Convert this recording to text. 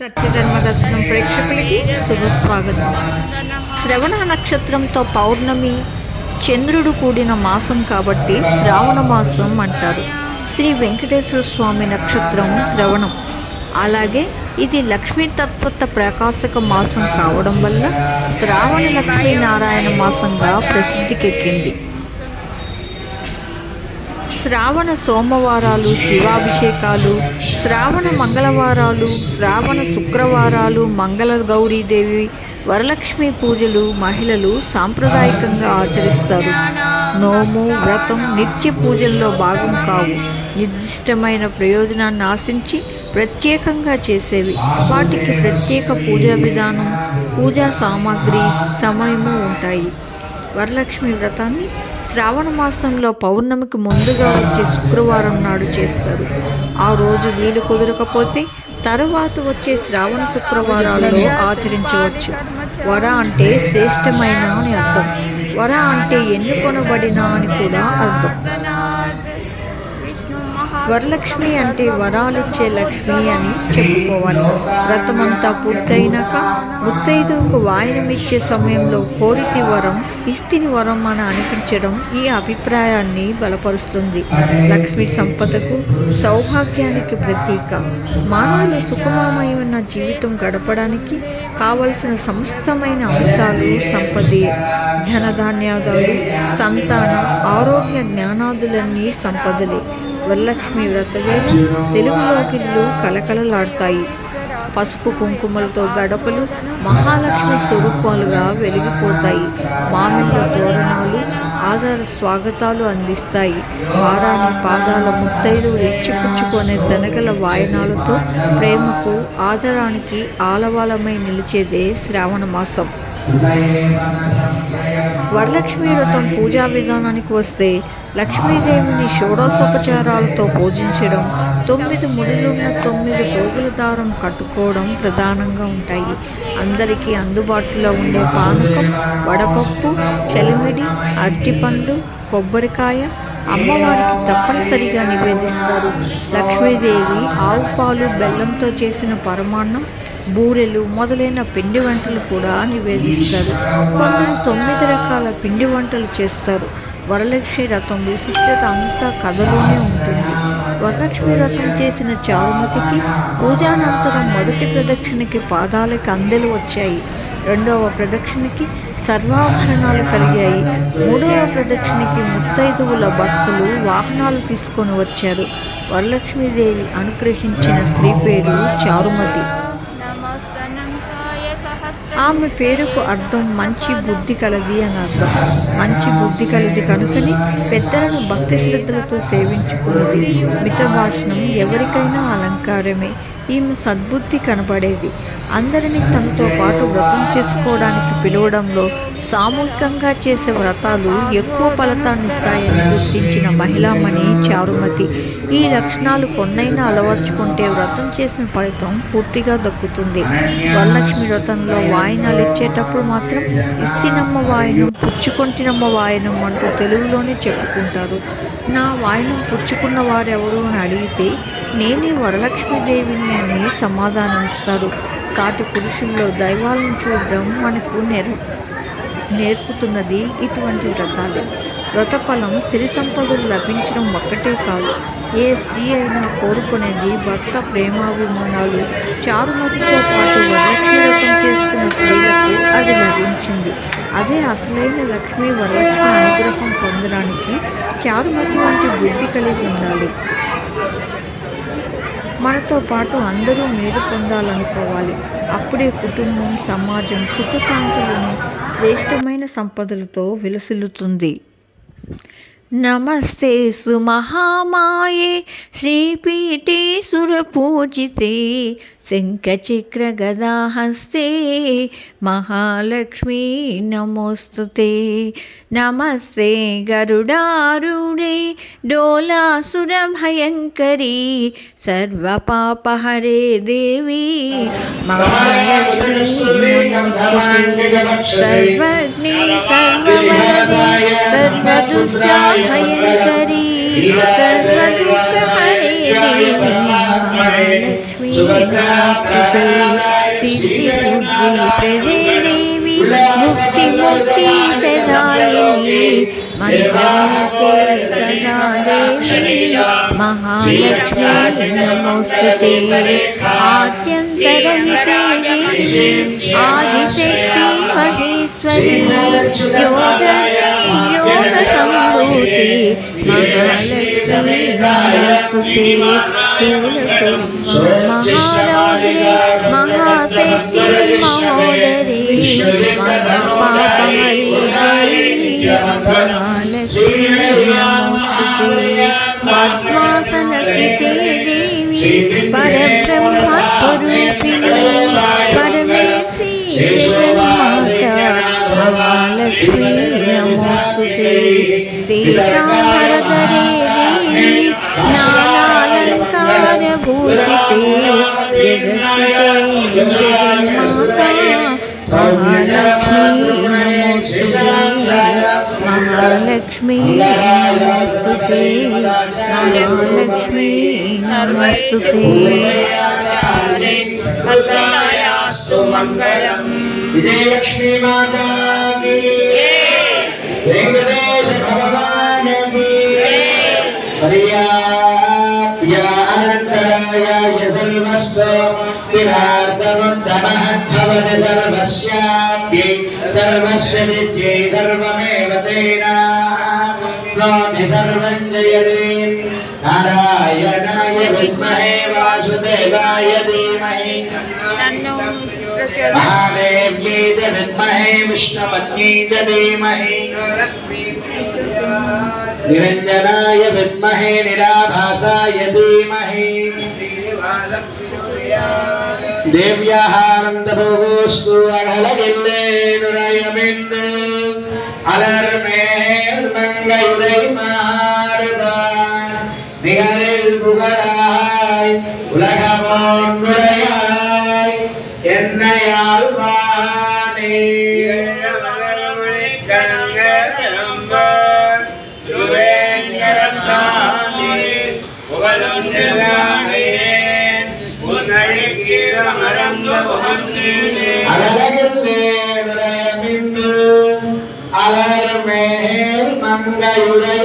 సత్యధర్మ దర్శనం ప్రేక్షకులకి శుభస్వాగతం. శ్రవణ నక్షత్రంతో పౌర్ణమి చంద్రుడు కూడిన మాసం కాబట్టి శ్రావణ మాసం అంటారు. శ్రీ వెంకటేశ్వర స్వామి నక్షత్రం శ్రవణం. అలాగే ఇది లక్ష్మీ తత్వత ప్రకాశక మాసం కావడం వల్ల శ్రావణ లక్ష్మీనారాయణ మాసంగా ప్రసిద్ధికెక్కింది. శ్రావణ సోమవారాలు శివాభిషేకాలు, శ్రావణ మంగళవారాలు, శ్రావణ శుక్రవారాలు మంగళ గౌరీదేవి వరలక్ష్మి పూజలు మహిళలు సాంప్రదాయకంగా ఆచరిస్తారు. నోము వ్రతం నిత్య పూజల్లో భాగం కావు. నిర్దిష్టమైన ప్రయోజనాన్ని ఆశించి ప్రత్యేకంగా చేసేవి. వాటికి ప్రత్యేక పూజా విధానం, పూజా సామాగ్రి, సమయము ఉంటాయి. వరలక్ష్మి వ్రతాన్ని శ్రావణ మాసంలో పౌర్ణమికి ముందుగా వచ్చే శుక్రవారం నాడు చేస్తారు. ఆ రోజు వీలు కుదరకపోతే తరువాత వచ్చే శ్రావణ శుక్రవారాల్లో ఆచరించవచ్చు. వర అంటే శ్రేష్టమైన అని అర్థం. వర అంటే ఎన్నుకొనబడిన అని కూడా అర్థం. వరలక్ష్మి అంటే వరాలిచ్చే లక్ష్మి అని చెప్పుకోవాలి. వ్రతమంతా పూర్తయినాక ముత్తైదువుకు వాయనమిచ్చే సమయంలో కోరితి వరం ఇస్తిని వరం అని అనిపించడం ఈ అభిప్రాయాన్ని బలపరుస్తుంది. లక్ష్మి సంపదకు సౌభాగ్యానికి ప్రతీక. మానవులు సుఖమయమైన జీవితం గడపడానికి కావలసిన సమస్తమైన అంశాలు సంపదే. ధనధాన్యాదాలు, సంతాన, ఆరోగ్య, జ్ఞానాదులన్నీ సంపదలే. వరలక్ష్మి వ్రతవేళ తెలుగులోకిళ్ళు కలకలలాడతాయి. పసుపు కుంకుమలతో గడపలు మహాలక్ష్మి స్వరూపాలుగా వెలిగిపోతాయి. మామిళ్ళ తోరణాలు ఆధార స్వాగతాలు అందిస్తాయి. వారాని పాదాల ముత్తైదువులు ఇచ్చిపుచ్చుకునే శనగల వాయనాలతో ప్రేమకు ఆదరానికి ఆలవాలమై నిలిచేదే శ్రావణ మాసం. వరలక్ష్మి వ్రతం పూజా విధానానికి వస్తే లక్ష్మీదేవిని షోడశోపచారాలతో పూజించడం, 9 ముడులున్న 9 పోగుల దారం కట్టుకోవడం ప్రధానంగా ఉంటాయి. అందరికీ అందుబాటులో ఉండే పానకం, వడపప్పు, చలిమిడి, అరటిపండ్లు, కొబ్బరికాయ అమ్మవారికి తప్పనిసరిగా నివేదిస్తారు. లక్ష్మీదేవి ఆవు పాలు బెల్లంతో చేసిన పరమాన్నం, బూరెలు మొదలైన పిండి వంటలు కూడా నివేదిస్తారు. కొందరు 9 రకాల పిండి వంటలు చేస్తారు. వరలక్ష్మి వ్రతం విశిష్టత అంతా కథలోనే ఉంటుంది. వరలక్ష్మి వ్రతం చేసిన చారుమతికి పూజానంతరం మొదటి ప్రదక్షిణకి పాదాలకి అందెలు వచ్చాయి. రెండవ ప్రదక్షిణకి సర్వాభరణాలు కలిగాయి. మూడవ ప్రదక్షిణకి ముత్తైదువుల భర్తలు వాహనాలు తీసుకొని వచ్చారు. వరలక్ష్మీదేవి అనుగ్రహించిన స్త్రీ పేరు చారుమతి. ఆమె పేరుకు అర్థం మంచి బుద్ధి కలది అని అర్థం. మంచి బుద్ధి కలది కనుకని పెద్దలను భక్తి శ్రద్ధలతో సేవించుకున్నది. మితభాషణం ఎవరికైనా అలంకారమే. ఈమె సద్బుద్ధి కనబడేది. అందరినీ తనతో పాటు వ్రతం చేసుకోవడానికి పిలవడంలో, సామూహికంగా చేసే వ్రతాలు ఎక్కువ ఫలితాన్నిస్తాయని గుర్తించిన మహిళామణి చారుమతి. ఈ లక్షణాలు కొన్నైనా అలవర్చుకుంటే వ్రతం చేసిన ఫలితం పూర్తిగా దక్కుతుంది. వరలక్ష్మి వ్రతంలో వాయినాలు ఇచ్చేటప్పుడు మాత్రం ఇస్తినమ్మ వాయనం, పుచ్చుకొంటినమ్మ వాయనం అంటూ తెలుగులోనే చెప్పుకుంటారు. నా వాయనం పుచ్చుకున్న వారెవరు అని అడిగితే నేనే వరలక్ష్మీదేవిని అని సమాధానమిస్తారు. సాటి పురుషుల్లో దైవాలను చూడడం మనకు నేర్పుతున్నది ఇటువంటి వ్రతాలే. వ్రతఫలం సిరి సంపదలు లభించడం ఒక్కటే కాదు, ఏ స్త్రీ అయినా కోరుకునేది భర్త ప్రేమాభిమానాలు. చారుమతితో పాటు వరలక్ష్మి వ్రతం చేసుకున్న స్త్రీలకు అది లభించింది. అదే అసలైన లక్ష్మీ వరలక్ష్మి అనుగ్రహం పొందడానికి చారుమతి వంటి బుద్ధి కలిగి ఉండాలి. మనతో పాటు అందరూ మేలు పొందాలనుకోవాలి. అప్పుడే కుటుంబం, సమాజం సుఖశాంతులను, శ్రేష్టమైన సంపదలతో విలసిల్లుతుంది. నమస్తే సుమహామాయే శ్రీపీఠే సురపూజితే శంఖచక్ర గదాహస్తే మహాలక్ష్మీ నమోస్తుతే. నమస్తే గరుడారూఢే డోలాసురభయంకరీ సర్వపాపహరే దేవి మహాలక్ష్మీ నమోస్తుతే. సర్వజ్ఞే సర్వవరదే సర్వదుష్టాభయంకరీ సర్వదుఃఖహరే देवी महालक्ष्मी नमोस्तुते सिद्धिबुद्धिप्रदे देवी मुक्तिमुक्ति प्रदायिनी मंत्रमुखे सदा देवी महालक्ष्मी नमोस्तुते आद्यन्तरहिते देवी आदिशक्ति महेश्वरी योगसम्भूते महालक्ष्मी नमोस्तुते महारौद्रे महाशक्ति महोदरे महापापहरे महालक्ष्मी नमोस्तुते पद्मासनस्थिते देवी परब्रह्मस्वरूपिणी परमेशी जगन्माता महालक्ष्मी नमोस्तुते सीताम्बरधरे देवी नानालङ्कारभूषिते जगत्स्थिते जगन्माता महालक्ष्मी नमोस्तुते महालक्ष्मी नमोस्तुते महालक्ष्मी नमोस्तुते मंगलम् विजयलक्ष्मी माता की वेंकटेश भगवान की पर्याप्या अनन्तराय सर्वस्व तिरार्धमुत्तमहद्भवति सर्वस्याप्यै सर्वस्य विद्यै सर्वमेव तेनाप्नोति सर्वं जयते नारायणाय विद्महे वासुदेवाय धीमहि महादेव्यै च विद्महे विष्णुपत्न्यै च धीमहि निरञ्जनाय विद्महे निराभासाय धीमहि देव्याः आनन्दभोगोऽस्तु अगलगिल्लेनुरयमिन्दु अलर्मेर्मङ्गयुरै मारुतान् निगरिल् पुगळाय उलगमोन्मुरयाय என்னையாழ்வானே அலர்மேல் மங்கையுரை